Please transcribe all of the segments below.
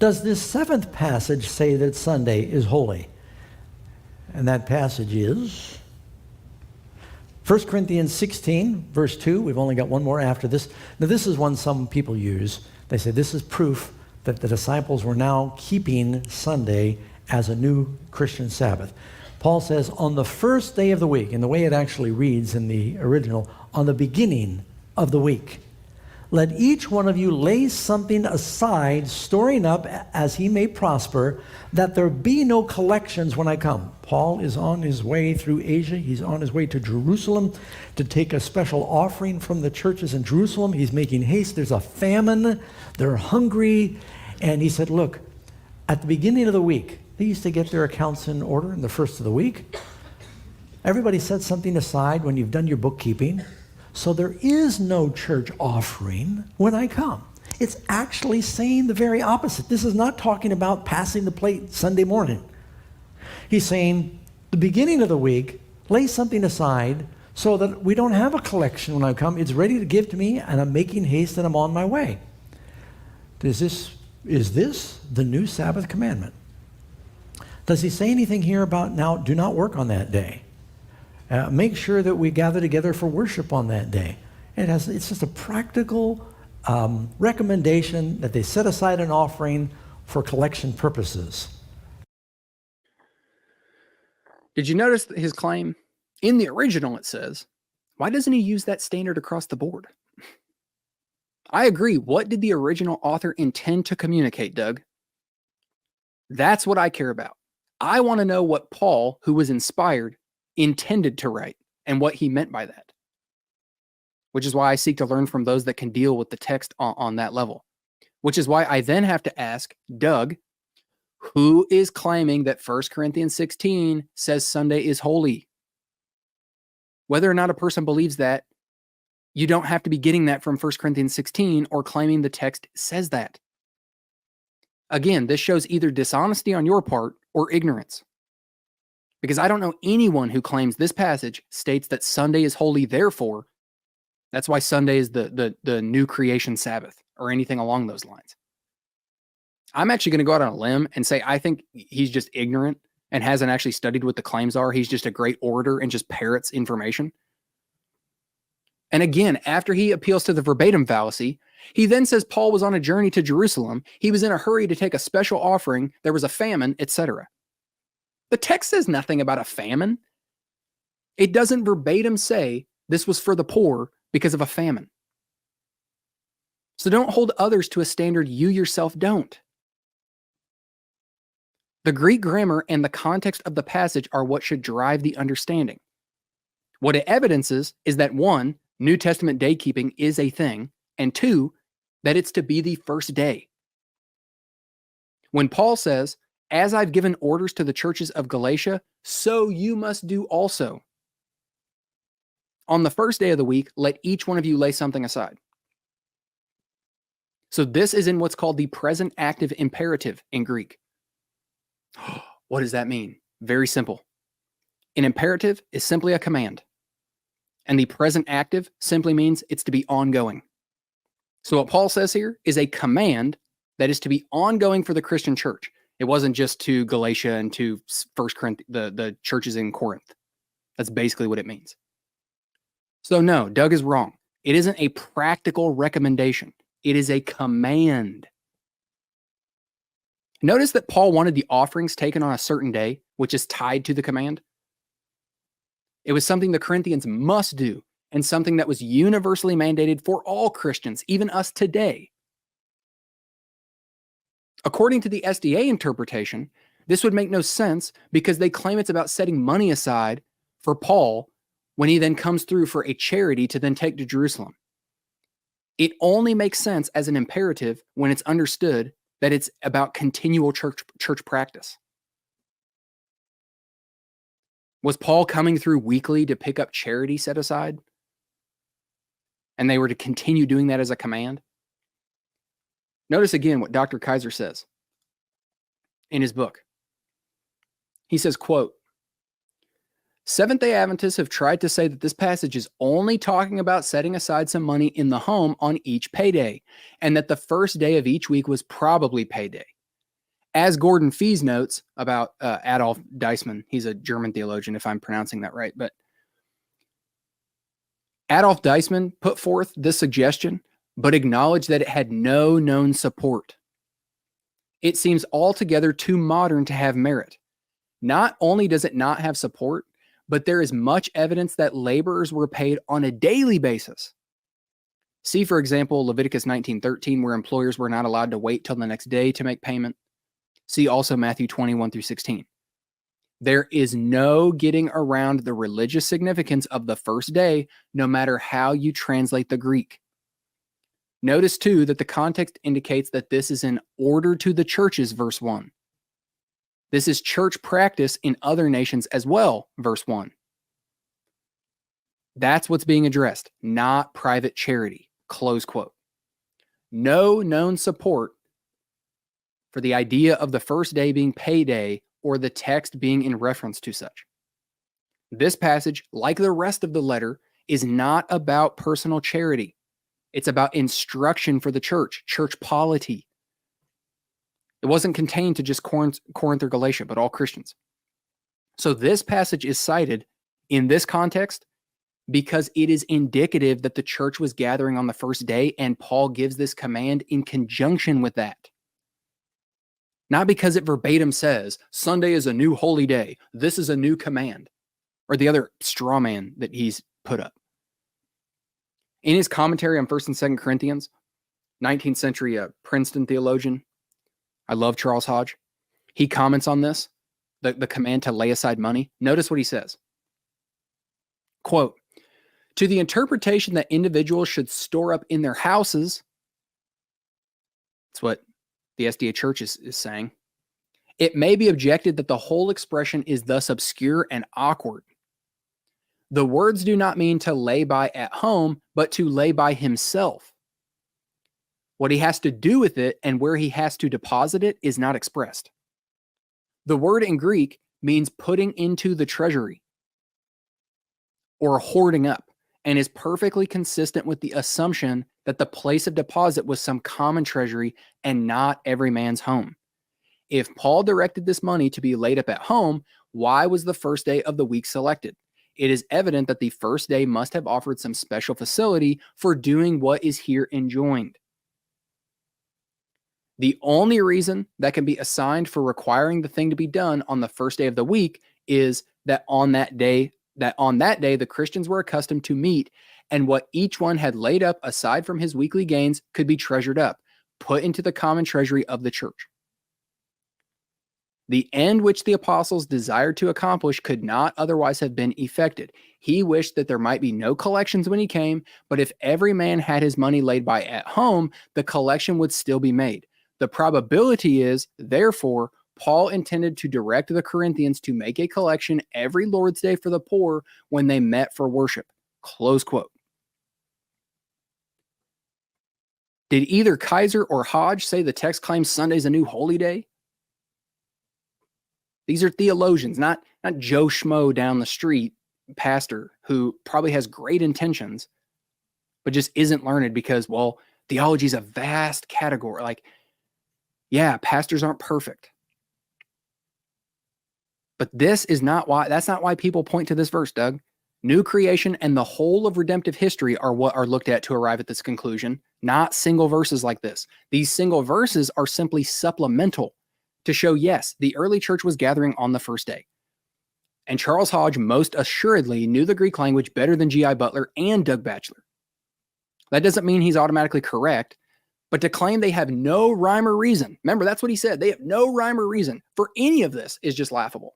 Does this seventh passage say that Sunday is holy? And that passage is 1 Corinthians 16, verse 2. We've only got one more after this. Now, this is one some people use. They say this is proof that the disciples were now keeping Sunday as a new Christian Sabbath. Paul says, on the first day of the week, and the way it actually reads in the original, on the beginning of the week, let each one of you lay something aside, storing up as he may prosper, that there be no collections when I come. Paul is on his way through Asia. He's on his way to Jerusalem to take a special offering from the churches in Jerusalem. He's making haste. There's a famine. They're hungry. And he said, look, at the beginning of the week, they used to get their accounts in order in the first of the week. Everybody set something aside when you've done your bookkeeping. So there is no church offering when I come. It's actually saying the very opposite. This is not talking about passing the plate Sunday morning. He's saying, the beginning of the week, lay something aside so that we don't have a collection when I come. It's ready to give to me, and I'm making haste and I'm on my way. Is this the new Sabbath commandment? Does he say anything here about now, do not work on that day? Make sure that we gather together for worship on that day. It's just a practical recommendation that they set aside an offering for collection purposes. Did you notice his claim? In the original it says, why doesn't he use that standard across the board? I agree. What did the original author intend to communicate, Doug? That's what I care about. I want to know what Paul, who was inspired, intended to write and what he meant by that. Which is why I seek to learn from those that can deal with the text on that level. Which is why I then have to ask Doug, who is claiming that 1 Corinthians 16 says Sunday is holy? Whether or not a person believes that, you don't have to be getting that from 1 Corinthians 16 or claiming the text says that. Again, this shows either dishonesty on your part or ignorance. Because I don't know anyone who claims this passage states that Sunday is holy, therefore, that's why Sunday is the new creation Sabbath or anything along those lines. I'm actually going to go out on a limb and say I think he's just ignorant and hasn't actually studied what the claims are. He's just a great orator and just parrots information. And again, after he appeals to the verbatim fallacy, he then says Paul was on a journey to Jerusalem. He was in a hurry to take a special offering. There was a famine, etc. The text says nothing about a famine. It doesn't verbatim say this was for the poor because of a famine. So don't hold others to a standard you yourself don't. The Greek grammar and the context of the passage are what should drive the understanding. What it evidences is that 1, New Testament day keeping is a thing, and 2, that it's to be the first day. When Paul says, as I've given orders to the churches of Galatia, so you must do also. On the first day of the week, let each one of you lay something aside. So this is in what's called the present active imperative in Greek. What does that mean? Very simple. An imperative is simply a command. And the present active simply means it's to be ongoing. So what Paul says here is a command that is to be ongoing for the Christian church. It wasn't just to Galatia and to 1 Corinthians, the churches in Corinth. That's basically what it means. So no, Doug is wrong. It isn't a practical recommendation. It is a command. Notice that Paul wanted the offerings taken on a certain day, which is tied to the command. It was something the Corinthians must do and something that was universally mandated for all Christians, even us today. According to the SDA interpretation, this would make no sense because they claim it's about setting money aside for Paul when he then comes through for a charity to then take to Jerusalem. It only makes sense as an imperative when it's understood that it's about continual church practice. Was Paul coming through weekly to pick up charity set aside? And they were to continue doing that as a command? Notice again what Dr. Kaiser says in his book. He says, quote, Seventh-day Adventists have tried to say that this passage is only talking about setting aside some money in the home on each payday, and that the first day of each week was probably payday. As Gordon Fees notes about Adolf Deisman, he's a German theologian, if I'm pronouncing that right, but Adolf Deisman put forth this suggestion, but acknowledged that it had no known support. It seems altogether too modern to have merit. Not only does it not have support, but there is much evidence that laborers were paid on a daily basis. See, for example, Leviticus 19:13, where employers were not allowed to wait till the next day to make payment. See also Matthew 21-16. There is no getting around the religious significance of the first day, no matter how you translate the Greek. Notice, too, that the context indicates that this is an order to the churches, verse 1. This is church practice in other nations as well, verse 1. That's what's being addressed, not private charity, close quote. No known support for the idea of the first day being payday or the text being in reference to such. This passage, like the rest of the letter, is not about personal charity. It's about instruction for the church polity. It wasn't contained to just Corinth or Galatia, but all Christians. So this passage is cited in this context because it is indicative that the church was gathering on the first day, and Paul gives this command in conjunction with that. Not because it verbatim says, Sunday is a new holy day, this is a new command, or the other straw man that he's put up. In his commentary on 1st and 2nd Corinthians, 19th century Princeton theologian, I love Charles Hodge, he comments on this, the command to lay aside money. Notice what he says. Quote, to the interpretation that individuals should store up in their houses, that's what the SDA Church is saying, it may be objected that the whole expression is thus obscure and awkward. The words do not mean to lay by at home, but to lay by himself. What he has to do with it and where he has to deposit it is not expressed. The word in Greek means putting into the treasury or hoarding up, and is perfectly consistent with the assumption that the place of deposit was some common treasury and not every man's home. If Paul directed this money to be laid up at home, why was the first day of the week selected? It is evident that the first day must have offered some special facility for doing what is here enjoined. The only reason that can be assigned for requiring the thing to be done on the first day of the week is that on that day the Christians were accustomed to meet, and what each one had laid up aside from his weekly gains could be treasured up, put into the common treasury of the church. The end which the apostles desired to accomplish could not otherwise have been effected. He wished that there might be no collections when he came, but if every man had his money laid by at home, the collection would still be made. The probability is, therefore, Paul intended to direct the Corinthians to make a collection every Lord's Day for the poor when they met for worship. Close quote. Did either Kaiser or Hodge say the text claims Sunday's a new holy day? These are theologians, not Joe Schmo down the street, pastor, who probably has great intentions, but just isn't learned because, well, theology is a vast category. Like, yeah, pastors aren't perfect. But that's not why people point to this verse, Doug. New creation and the whole of redemptive history are what are looked at to arrive at this conclusion, not single verses like this. These single verses are simply supplemental to show, yes, the early church was gathering on the first day. And Charles Hodge most assuredly knew the Greek language better than G.I. Butler and Doug Batchelor. That doesn't mean he's automatically correct, but to claim they have no rhyme or reason, remember, that's what he said, they have no rhyme or reason for any of this is just laughable.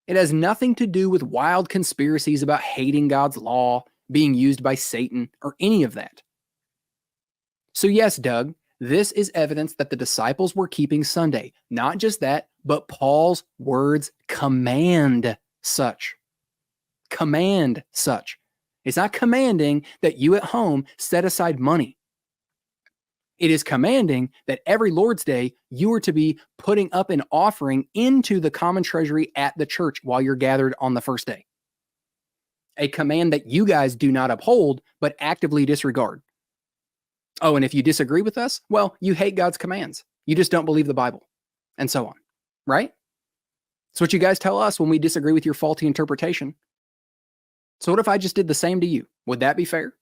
It has nothing to do with wild conspiracies about hating God's law, being used by Satan, or any of that. So yes, Doug, this is evidence that the disciples were keeping Sunday. Not just that, but Paul's words command such. Command such. It's not commanding that you at home set aside money. It is commanding that every Lord's Day, you are to be putting up an offering into the common treasury at the church while you're gathered on the first day. A command that you guys do not uphold, but actively disregard. Oh, and if you disagree with us, well, you hate God's commands. You just don't believe the Bible, and so on, right? That's what you guys tell us when we disagree with your faulty interpretation. So what if I just did the same to you? Would that be fair?